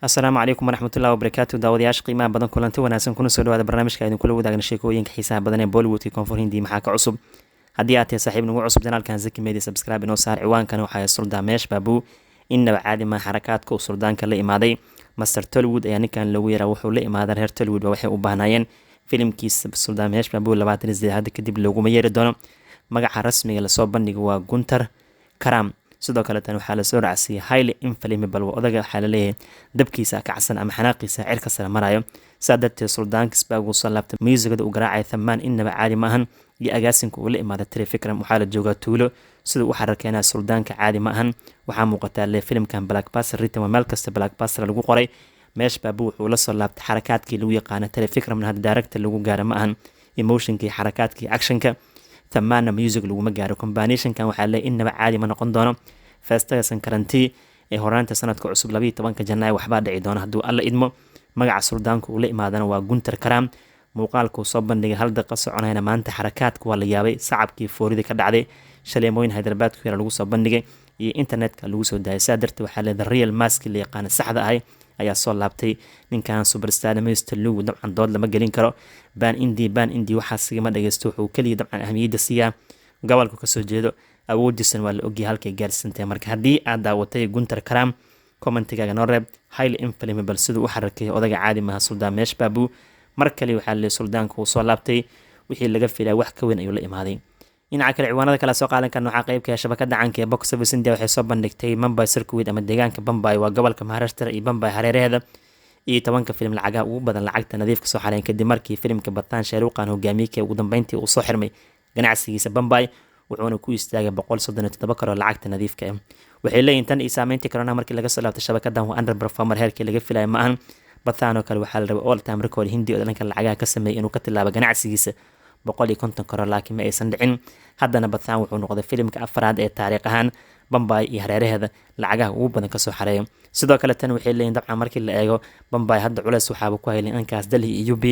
asalaamu calaykum waraxmatullahi wabarakaatu daawadayaasha qiimaha badan kulanti wanaagsan kuna soo dhawaada barnaamijka idinkula wadaagna sheekooyinka xiisaha badan ee bollywoodka koonfur hindi maxaa ka cusub haddii aad tahay saaxiib nagu cusub janaalkan zaki media subscribe inoo saar ciwaankana waxaa suldaa meesh baabuu innaba caadi maa xarakaadka uu suldaanka la imaaday master tollywood ayaa ninkan loogu yaraa wuxuu la imaaday reer tollywood waxay u baahnaayeen filimkiisa suldaan meesh baabuu 28 hadda kadib looguma yeeri doono magaca rasmiga lasoo bandhiga waa gunter karam sidoo kale tan waxaa lasoo raacsiiyey highly inflammable odaga waxaa laleeyahay dabkiisa kacsan ama xanaaqiisa cirka sare marayo saa darteed suldaanka isbaagu soo laabtay muusigada uu garaacaya thammaan innaba caadi ma ahan iyo agaasinka uu la imaaday tiri fikram waxaa la joogaa tuulo siduu u xarakeenaya suldaanka caadi ma ahan waxaa muuqataa le filimkan blackbuster ritam meel kasta blackbuster lagu qoray meesh baabu wuxuu la soo laabtay xarakaadkii lagu yaqaana tiri fikramna hadda daaragta lagu gaara ma ahan emotionkii xarakaadkii actionka thammaanna music laguma gaaro combinationkan waxaa le innaba caadi ma noqon doono feestaga sankarantii ee horaanta sanadka cusub 12 janaayo waxbaa dhici doona hadduu alla idmo magaca suldaanka uu la imaadana waa gunter karam muuqaalkuu soo bandhigay hal daqiiqo soconayna maanta xarakaadka waa la yaabay sacabkii foorida ka dhacday shaleemooyin hyderabad ku yara lagu soo bandhigay iyo internetka lagu soo daayay saa darteed waxaa leedahay real maski la yaqaana saxda ahay ayaa soo laabtay ninkan superstar mr lugu dabcan dood lama gelin karo ban indi waxaa sigama dhageysto wuxuu keliya dabcan ahmiyadda siiyaa gobolka kasoo jeedo awoodiisan waa la ogyahay halkay gaarsiintahay marka haddii aad daawatay gunter karam commentigaaga noo reeb highly inflammable siduu u xarakeeyay odaga caadi maha suldaan meesh baabuu mar kale waxaa leeyahay suldaanka uu soo laabtay wixii laga filaya wax ka weyn ayuu la imaaday dhinaca kale ciwaanada kale soo qaadan karna waxaa qaybka shabakada caanka ee box office india waxay soo bandhigtay Mumbai circuit ama deegaanka Mumbai waa gobolka Maharashtra iyo Mumbai hareeraheeda iyo 10 filim lacagaha ugu badan lacagta nadiifka soo xareyn kadib markii filimka Batan Shahruqan hogaamiyay ugu dambeyntii uu soo xirmay ganacsigiisa Mumbai wuxuuna ku istaagay 137 karoor lacagta nadiifka ah waxay leeyihiin tan iyo saameyntii corona markii laga soo laabtay shabakadan waa underperformer heerkii laga filayay ma ahan Batan oo kale waxaa la rabay all time record hindi oo dhanka lacagaha ka sameeyay inuu ka tilaabo ganacsigiisa 150 karoor laakiin ma aysan dhicin haddana Batan wuxuu noqday filimka afraad ee taariikh ahaan Mumbai iyo hareeraheeda lacagaha ugu badan ka soo xareeyo sidoo kale tan waxay leeyihiin dabcan markii la eego Mumbai hadda culays waxaaba ku hayleen ankaas Delhi iyo UP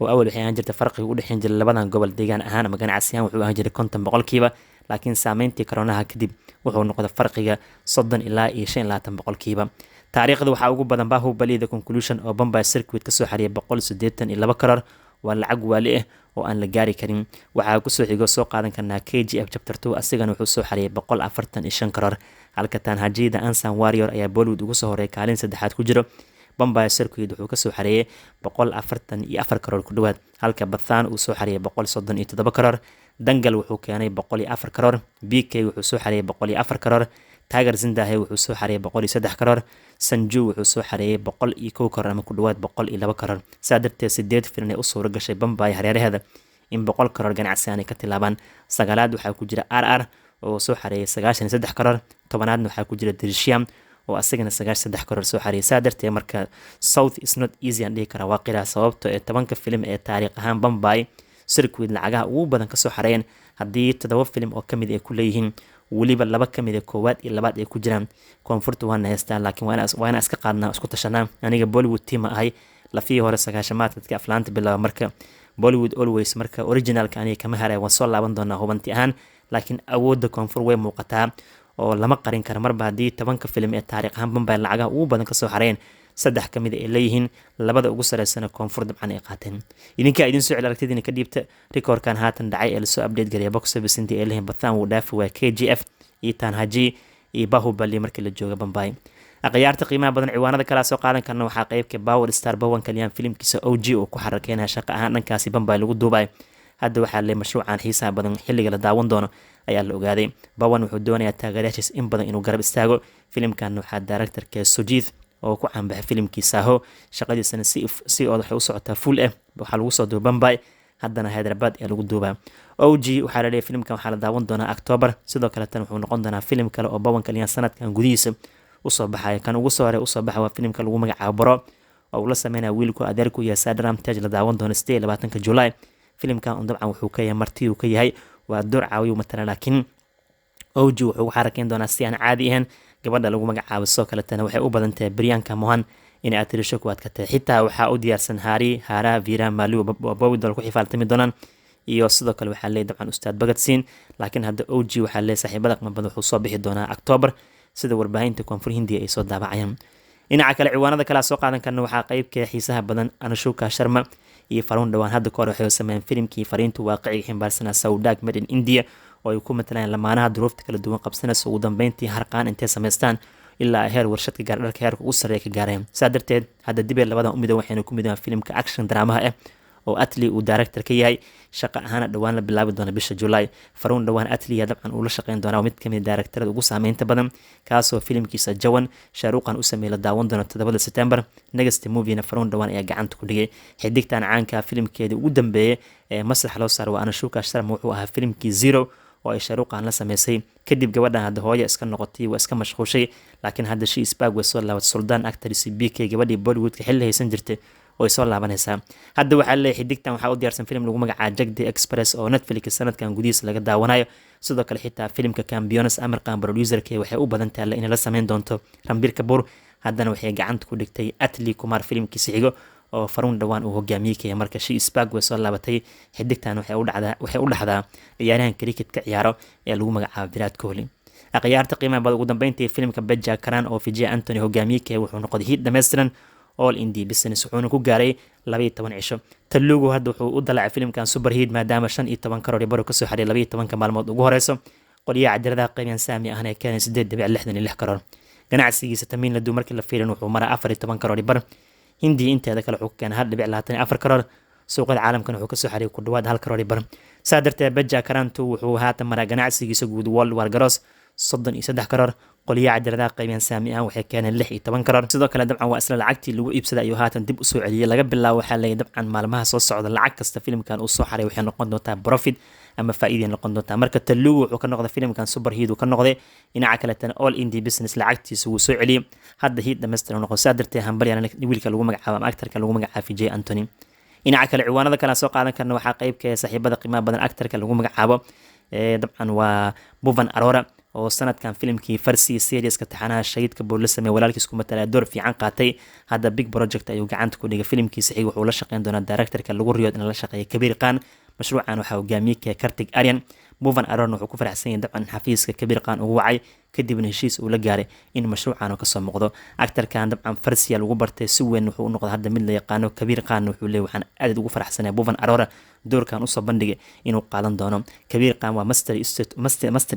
oo awal waxay ahaan jirtay farqiga u dhexeyn jiray labadan gobol deegaan ahaan ama ganacsiyan wuxuu ahaan jiray 50% laakiin saameyntii koronaha kadib wuxuu noqday farqiga 30 ilaa 25% taariikhda waxaa ugu badan Bahubali The Conclusion oo Mumbai circuit ka soo xariyay 182 karoor waa lacag waali ah oo aan la gaari karin waxaa ku soo xigo soo qaadan karnaa KGF chapter 2 asigana wuxuu soo xariyay 145 karoor halka tan Hajida Ansan Warrior ayaa Bollywood ugu soo horeeyay kaalin saddexaad ku jiro Mumbai circuit wuxuu ka soo xareeyay 144 karoor ku dhawaad halka Batan uu soo xareeyay 137 karoor Dangal wuxuu keenay 104 karoor BK wuxuu soo xareeyay 104 karoor Tiger Zindahe wuxuu soo xareeyay 103 karoor Sanju wuxuu soo xareeyay 101 karoor ama ku dhawaad 102 karoor saa darteed 8 filim ay u soo gashay Mumbai hareeraheeda in 100 karoor ganacsi ay ka tilaabaan sagalaad waxaa ku jira RR oo soo xareeyay 93 karoor tobanaadna waxaa ku jira Drishyam oo asagana 93 karoor soo xareeyay saa darteed marka South is not easy and dhikara waa qira sababtoo ee 10 filim ee taariikh ahaan Mumbai circuit lacagaha ugu badan ka soo xareeyeen haddii 7 filim oo kamid ay ku leeyihiin waliba laba kamid ah koowaad iyo labaad ay ku jiraan koonfurta waana haystaan laakiin waana iska qaadnaa isku tashanaa aniga Bollywood team ahay lafii hore sagaashamaadka aflaanta bilaaba marka Bollywood always marka originalka aniga kama haray waan soo laaban doonaa hubanti ahaan laakiin awoodda koonfur way muuqataa oo lama qarin karo marba haddii 10 filim ee taariikh ahaan Mumbai lacagaha ugu badan ka soo xareeyeen saddex kamid ay leeyihiin labada ugu sareysana koonfur dabcan ay qaateen idinka idin soo aragtidina ka dhiibta rekoorkan haatan dhacay ee soo update gareeya box office intii ay leeyihiin Batan uu dhaafi waa KGF iyo Tan Haji iyo Bahubali markii la jooga Mumbai aqyaarta qiimaha badan ciwaanada kala soo qaadan karna waxaa qaybka Power Star Bawan Kalyan filimkiisa OG oo ku xarakeynaya shaqo ahaan dhankaasi Mumbai lagu duubay hadda waxaa leeyahay mashruucan xiisaha badan xilliga la daawan doono ayaa la ogaaday Bawan wuxuu doonayaa taageerayaashiisa in badan inuu garab istaago filimkan waxaa directorka Sujit oo ku caanbaxay filimkiisa ho shaqadiisana si waxay u socotaa full ah waxa lagu soo duubay Mumbai haddana Hyderabad ee lagu duubaa OG waxaa la leeyahay filimkan waxaa la daawan doonaa October sidoo kale tan wuxuu noqon doonaa filim kale oo Bawan Kalyan sanadkan gudihiisa u soo baxaya kan ugu soo hore u soo baxay waa filimka lagu magacaabo Bro oo uu la sameeyaa wiilku adeerku iyo Sadram Tej la daawan doono 28 July filimkan dabcan wuxuu ka yahay marti uu ka yahay waa door caawiyo matala laakiin OG wuxuu xarakeyn doonaa si aan caadi ahayn gabadha lagu magacaabo soo kale tan waxay u badan tahay Priyanka Mohan in ay tirisho ku adkatay xitaa waxaa u diyaarsan Hara Veera Malu Bowdal ku xifaaltami doonaan iyo sidoo kale waxaa leeyahay dabcan ustaad Bhagat Singh laakiin hadda OG waxaa leeyahay saaxiibada qmabada wuxuu soo bixi doonaa October sida warbaahinta koonfur Hindiya ay soo daabacayaan dhinaca kale ciwaanada kale soo qaadan karna waxaa qeybka xiisaha badan Anushuka Sharma iyo Farun Dhawan hadda kahor waxay sameeyeen filimkii fariintu waaqiciga ximbaarsanaa Saudag Made in India oo ay ku matalaan lamaanaha duruufta kala duwan qabsanaysa ugu dambeyntii harqaan intay sameystaan ilaa heer warshadka gaar dharka heerka ugu sarreeya ka gaareen saa darteed hadda dib ee labadan u midoob waxayna ku midooban filimka action dramaha ah oo Atli uu director ka yahay shaqo ahaan dhawaan la bilaabi doona bisha July Farun Dhawan Atli ya dabcan uu la shaqeyn doona mid kamid directorada ugu saameynta badan kaasoo filimkiisa Jawan Shaaruqan u sameeyay la daawan doona 7 September next movie na Farun Dhawan ayaa gacanta ku dhigay xidigtan caanka filimkeedii ugu dambeeyay ee masrax loo saaray waa Anushuka Sharma wuxuu ahaa filimkii Zero oo ay Shaaruqan la sameysay kadib gabadhan hadda hooyo iska noqotay waa iska mashquushay laakiin hadda she is back way soo laabatay Sultan actress BK gabadhii Bollywood ka xilli haysan jirtay oo soo laabanaysa hadda waxaa leeyahay xidigtan waxaa u diyaarsan filim lagu magacaabo Jagdi Express oo Netflix sanadkan gudihiisa laga daawanayo sidoo kale xitaa filimka Campiones American producer-ka waxay u badan tahay in la sameyn doonto Ranbir Kapoor haddana waxay gacanta ku dhigtay Atli Kumar filimkiisa xigo oo Farun Dhawan uu hogaamiyay marka she is back way soo laabatay xidigtan waxay u dhaxdaa ciyaarahan cricket ka ciyaaro ee lagu magacaabo Virat Kohli ciyaarta qiimaha badan ugu dambeyntii filimka Beja Karan oo Vijay Anthony hogaamiyay wuxuu noqday hit dhameystiran all indie business wuxuuna ku gaaray 12 cisho Telugu hadda wuxuu u dalacay filimkan super hit maadaama 15 karoor baro ka soo xaray 12 maalmood ugu horeyso qoliyaha cajaladaha qiimahan saami ahna ay keenay 8.66 karoor ganacsigiisa tamiin la duu markii la fiirin wuxuu maraa 14 karoor bar hindi inteeda kale wuxuu keenay 1.24 karoor suuqada caalamkan wuxuu ka soo xaray ku dhawaad 1 karoor bar saa darteed Beja Karantu wuxuu haatan maraa ganacsigiisa guud world war garoos 33 karoor qoliyaha cajaladaha qiimahan saami ah waxay keeneen 16 karoor sidoo kale dabcan waa isla lacagtii lagu iibsaday ayuu haatan dib u soo celiyay laga bilaabo waxaa leeyahay dabcan maalmaha soo socda lacag kasta filimkan uu soo xaray waxay noqon doontaa profit ama faa'iido noqon doontaa marka Telugu wuxuu ka noqday filimkan super hit uu ka noqday dhinaca kale tan all indie business lacagtiisa uu soo celiyay hadda hit dhameystiran noqon saa darteed hambalyan wiilka lagu magacaabo ama actorka lagu magacaabo Vijay Anthony dhinaca kale ciwaanada kale soo qaadan karna waxaa qeybka saaxiibada qiimaha badan actorka lagu magacaabo dabcan waa Bhuvan Arora oo sanadkan filimkii Farsi serieska taxanaha shahidka buu la sameeyay walaalkiis ku matalay door fiican qaatay hadda big project ayuu gacanta ku dhigay filimkiisa xig wuxuu la shaqeyn doonaa directorka lagu riyood in la shaqeeyo Kabir Khan mashruucan waxa uu hogaamiyay Kartik Aryan Bhuvan Arora wuxuu ku faraxsan yahay dabcan xafiiska Kabir Khan ugu wacay kadibna heshiis uu la gaaray in mashruucan uu ka soo muuqdo actorkan dabcan Farsi lagu bartay si weyn wuxuu u noqday hadda mid la yaqaano Kabir Khan wuxuu leeyahay waxaan aad ugu faraxsanahay Bhuvan Arora doorkan u soo bandhigay inuu qaadan doono Kabir Khan waa master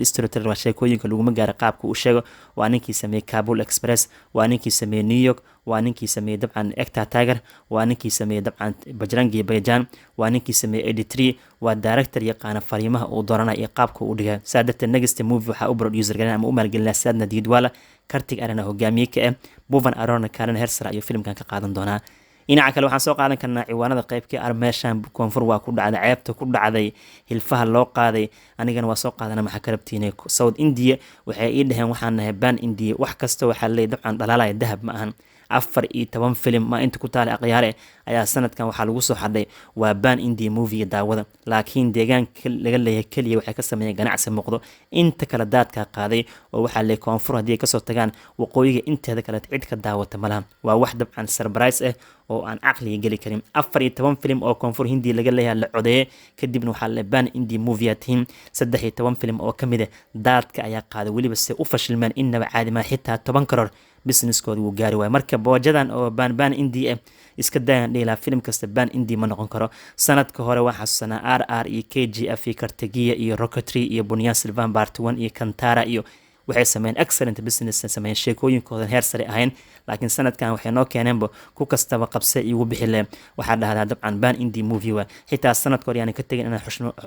storyteller waa sheekooyinka lagu magaara qaabka uu sheego waa ninkii sameeyay Kabul Express waa ninkii sameeyay New York waa ninkii sameeyay dabcan Ekta Tiger waa ninkii sameeyay dabcan Bajrangi Bhaijaan waa ninkii sameeyay 83 waa director yaqaan fariimaha uu dooranay iyo qaabka uu dhigay saadata next movie waxa uu producer garan ama u maalgelin Saadna Diidwala Kartik Aryan hogaamiye ka ah Bhuvan Arora Karen Hersara iyo filimkan ka qaadan doonaa dhinaca kale waxaan soo qaadan karnaa ciwaanada qaybkii armeeshan koonfur waa ku dhacday ceebta ku dhacday hilfaha loo qaaday anigana waa soo qaadana maxaa ka rabtiinay South India waxay ii dhaheen waxaan nahay ban India wax kasta waxaa leeyahay dabcan dhalaalaya dahab ma ahan 14 filim ma inta ku taala aqyaare ayaa sanadkan waxaa lagu soo xaday waa ban India movie daawada laakiin deegaanka laga leeyahay kaliya waxay ka sameeyeen ganacsi muuqdo inta kala daadka qaaday oo waxaa leeyahay koonfur hadii ay ka soo tagaan waqooyiga inteeda kale cid ka daawata malaha waa wax dabcan surprise ah oo aan aqliga gali karin 14 filim oo koonfur hindi laga leeyahay la codeeyay kadibna waxaa la ban India movie team 13 filim oo kamid ah daadka ayaa qaaday waliba si u fashilmeen inaba caadi ma xitaa 10 karoor businesskooda uu gaari waay marka boojadan oo ban India iska dayan dheela film kasta ban India ma noqon karo sanadka hore waxa xasuusana RR iyo KGF Kartagiya iyo Rocketry iyo Bunyan Sylvan Part 1 iyo Kantara iyo waxay sameeyeen excellent business sameeyeen sheekooyinkooda heer sare ahayn laakiin sanadkan waxay noo keeneenba ku kastaba qabse igu bixile waxa dhahdaa dabcan ban India movie waa xitaa sanadka hore yani ka tagin inaan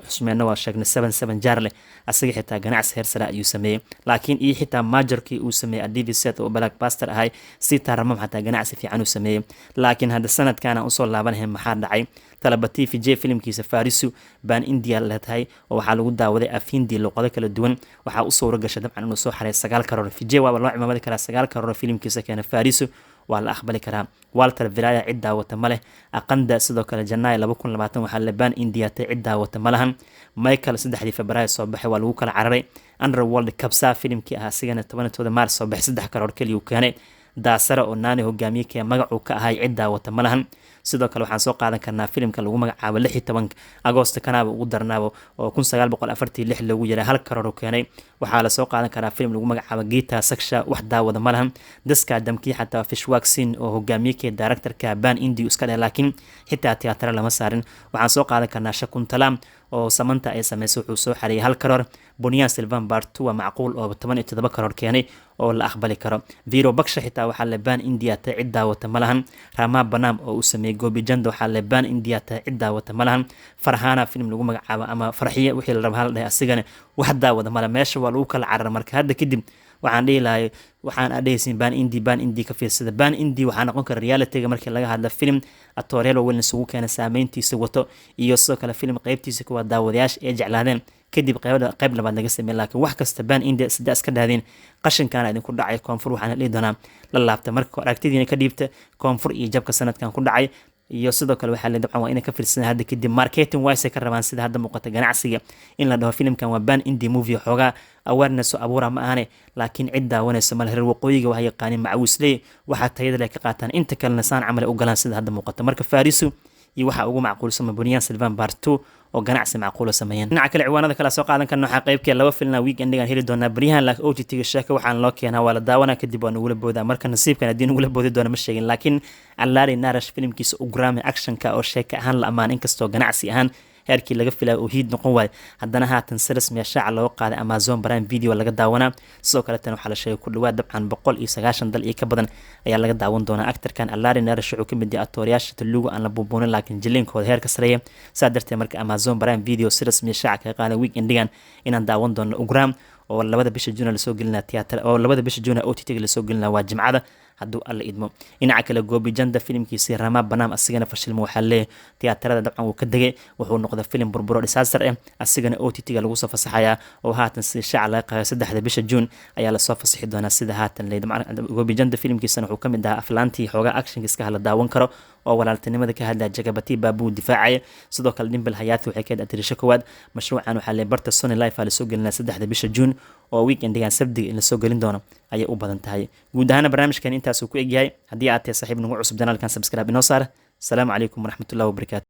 xushmeeno waa sheegnay 77 jaarle asaga xitaa ganacsi heer sare ayuu sameeyay laakiin iyo xitaa majorkii uu sameeyay DV set oo blockbuster ahay si taramam xataa ganacsi fiican uu sameeyay laakiin hadda sanadkan aan usoo laabanahay maxaa dhacay talabati Vijay filimkiisa Farisu ban India la tahay oo waxa lagu daawaday afindi luqado kala duwan waxa uu soo gashay dabcan inuu soo xaray 9 karoor Vijay waa loo cimaamadi karaa 9 karoor filimkiisa kana Farisu waa la aqbali karaa Walter Vilaya cid daawata male aqanda sidoo kale Janaayo 2020 waxa la ban India tay cid daawata malahan Michael 3 Febraayo soo baxay waa lagu kala cararay Underworld Kapsa filimkii ah asigana 12 Maars soo baxay 3 karoor kaliya uu keenay daasara oo naani hogaamiyey magacuu ka ahay cid daawata ma lahan sidoo kale waxaan soo qaadan karnaa filimka lagu magacaabo 16 agoosto kanaaba ugu darnaabo oo 1946 lagu yaray hal karoor keenay waxaa la soo qaadan karaa filim lagu magacaabo Gita Saksha wax daawada ma lahan daska damkii xataa Fishwaxin oo hogaamiyey directorka Ban Indi iska dheh laakiin xitaa tiyaatar lama saarin waxaan soo qaadan karnaa Shakuntala oo Samantha ay sameysay wuxuu soo xariyay hal karoor Bunyan Silvan Part 2 waa macquul oo 17 karoor keenay oo la aqbali karo Viro Baksha xitaa waxaa la Ban India ta cid daawata ma lahan Rama Banam oo uu sameeyay Gobi Janda waxaa la Ban India ta cid daawata ma lahan Farhana film lagu magacaabo ama Farxiye wixii la rabo hal dhahay asigana wax daawada ma laha meesha waa lagu kala carar marka hadda kadib waxaan dhihi lahay waxaan adhaysin Ban Indi ka fiirsada Ban Indi waxaa noqon kara reality-ga markii laga hadla film atorelo weyn isugu keenay saameyntiisa wato iyo sidoo kale film qaybtiisa kuwa daawadayaasha ay jeclaadeen kadib qayb labaad laga sameeyay laakiin wax kasta Ban Indi sida iska dhaadeen qashinkan idin ku dhacay koonfur waxaan dhihi doonaa la laabta marka aragtidiina ka dhiibta koonfur iyo jabka sanadkan ku dhacay iyo sidoo kale waxaa la dabcan waa inay ka fiirsan hadda kadib marketing wise ka rabaan sida hadda muuqata ganacsiga in la dhaho filimkan waa Ban Indi movie xogaa awareness oo abuura ma ahane laakiin cid daawanaysa mal reer waqooyiga waxay yaqaaniin macawisley waxa tayada leh ka qaataan inta kalena saan camal u galaan sida hadda muuqata marka Farisu iyo waxa ugu macquulsan Bunyan Silvan Part 2 oo ganacsi macquul sameeyeen dhinaca kale ciwaanada kala soo qaadan karno waxa qaybkii laba filna weekendigan heli doona bariyahan laakiin OTT-ga sheeka waxaan loo keenaa waa la daawanaa kadib waa nagula boodaa marka nasiibkan hadii nagula boodi doona ma sheegin laakiin Allari Narash filimkiisa Ugrami actionka oo sheeka ahaan la amaan inkastoo ganacsi ahaan heerkii laga filay oo hiid noqon waay haddana haatan si rasmi ah shaaca loo qaaday Amazon Prime Video laga daawanaa sidoo kale tan waxaa la sheegay ku dhawaad dabcan 190 dal iyo ka badan ayaa laga daawan doonaa actorkan Allari Narash wuxuu ka mid yahay atoryaasha Telugu aan la buubuunin laakiin jilinkooda heerka sareeya saa darteed marka Amazon Prime Video si rasmi ah shaaca ka qaaday weekendigan inaan daawan doono Ugram oo labada bisha June la soo gelinaa tiyaatar oo labada bisha June OTT la soo gelinaa waa Jimcada hadduu alla idmo dhinaca kale Gobi Janda filimkiisa Rama Banam asigana fashilmo waxaa leeyahay tiyaatarada dabcan uu ka degay wuxuu noqday filim burburo disaster ah asigana OTT-ga lagu soo fasaxayaa oo haatan si shaaca laga qaaday 3 bisha June ayaa la soo fasaxi doonaa sida haatan leeyahay Gobi Janda filimkiisa wuxuu ka mid ahaa aflaantii xoogaa action iska hala daawan karo oo walaaltinimada ka hadlaya Jagabati Babu difaacaya sidoo kale Dimple Hayati waxay ka adrisho kowaad mashruucan waxaa la barta Sony Live la soo gelinaa 3 bisha June oo weekendigan sabti in la soo gelin doono ayay u badan tahay guud ahaan barnaamijkan intaas uu ku egyahay haddii aad tahay saaxiib nagu cusub janaalkan subscribe inoo saar assalamu calaykum waraxmatullaahi wabarakaatu